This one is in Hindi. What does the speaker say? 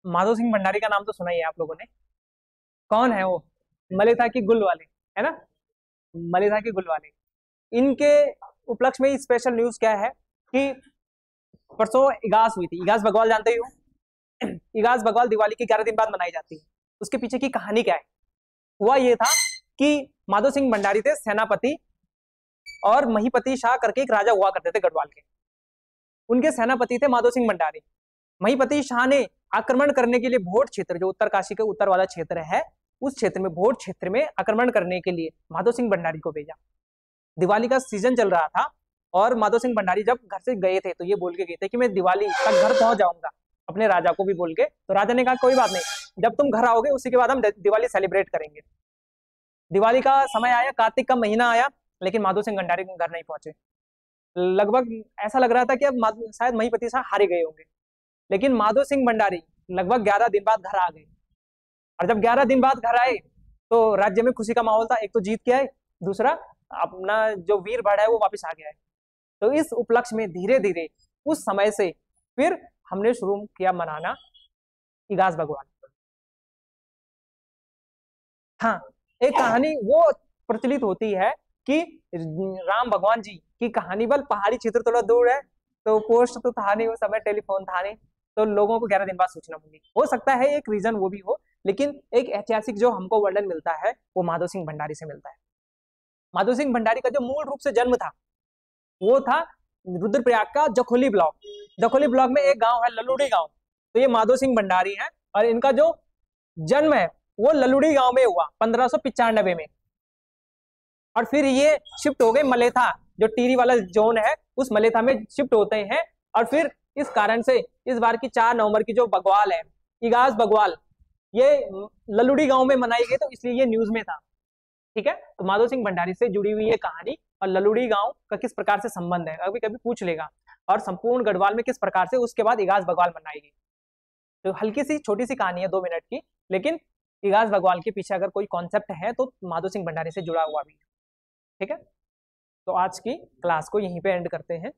माधो सिंह भंडारी का नाम तो सुना ही है आप लोगों ने। कौन है वो? मलिथा की गुल वाले, है ना? मलिथा की गुल वाले। इनके उपलक्ष्य में स्पेशल न्यूज क्या है कि परसों इगास हुई थी। इगास बग्वाल जानते ही हो। इगास बग्वाल दिवाली के 11 दिन बाद मनाई जाती है। उसके पीछे की कहानी क्या है? हुआ ये था कि माधो सिंह भंडारी थे सेनापति, और महीपति शाह करके एक राजा हुआ करते थे गढ़वाल के। उनके सेनापति थे माधो सिंह भंडारी। महीपति शाह ने आक्रमण करने के लिए भोट क्षेत्र, जो उत्तरकाशी के उत्तर वाला क्षेत्र है, उस क्षेत्र में, भोट क्षेत्र में आक्रमण करने के लिए माधो सिंह भंडारी को भेजा। दिवाली का सीजन चल रहा था और माधो सिंह भंडारी जब घर से गए थे तो ये बोल के गए थे कि मैं दिवाली तक घर पहुंच जाऊंगा, अपने राजा को भी बोल के। तो राजा ने कहा कोई बात नहीं, जब तुम घर आओगे उसी के बाद हम दिवाली सेलिब्रेट करेंगे। दिवाली का समय आया, कार्तिक का महीना आया, लेकिन माधो सिंह भंडारी घर नहीं पहुंचे। लगभग ऐसा लग रहा था कि अब शायद महीपति शाह हारे गए होंगे। लेकिन माधो सिंह भंडारी लगभग 11 दिन बाद घर आ गए। और जब 11 दिन बाद घर आए तो राज्य में खुशी का माहौल था। एक तो जीत के आए, दूसरा अपना जो वीर भड़ है वो वापस आ गया है। तो इस उपलक्ष्य में धीरे धीरे उस समय से फिर हमने शुरू किया मनाना इगास भगवान। हाँ, एक कहानी वो प्रचलित होती है कि राम भगवान जी की कहानी, बल पहाड़ी क्षेत्र थोड़ा दूर है तो पोस्ट तो था नहीं, उस समय टेलीफोन था नहीं, तो लोगों को 11 दिन बाद सूचना मिली। हो सकता है एक रीजन वो भी हो, लेकिन एक ऐतिहासिक जो हमको वर्णन मिलता है वो माधो सिंह भंडारी से मिलता है। माधो सिंह भंडारी का जो मूल रूप से जन्म था वो था रुद्रप्रयाग का जखोली ब्लॉक। जखोली ब्लॉक में एक गांव है ललुड़ी गांव। तो ये माधो सिंह भंडारी है और इनका जो जन्म है वो ललुड़ी गांव में हुआ 1595 में। और फिर ये शिफ्ट हो गए मलेथा, जो टीरी वाला जोन है उस मलेथा में शिफ्ट होते हैं। और फिर इस कारण से इस बार की 4 नवंबर की जो बग्वाल है, इगास बग्वाल, ये ललुड़ी गांव में मनाई गई, तो इसलिए ये न्यूज में था। ठीक है, तो माधो सिंह भंडारी से जुड़ी हुई ये कहानी और ललुड़ी गांव का किस प्रकार से संबंध है कभी कभी पूछ लेगा, और संपूर्ण गढ़वाल में किस प्रकार से उसके बाद इगास बग्वाल मनाई गई। तो हल्की सी छोटी सी कहानी है 2 मिनट की, लेकिन इगास बग्वाल के पीछे अगर कोई कॉन्सेप्ट है तो माधो सिंह भंडारी से जुड़ा हुआ भी है। ठीक है, तो आज की क्लास को यहीं पे एंड करते हैं।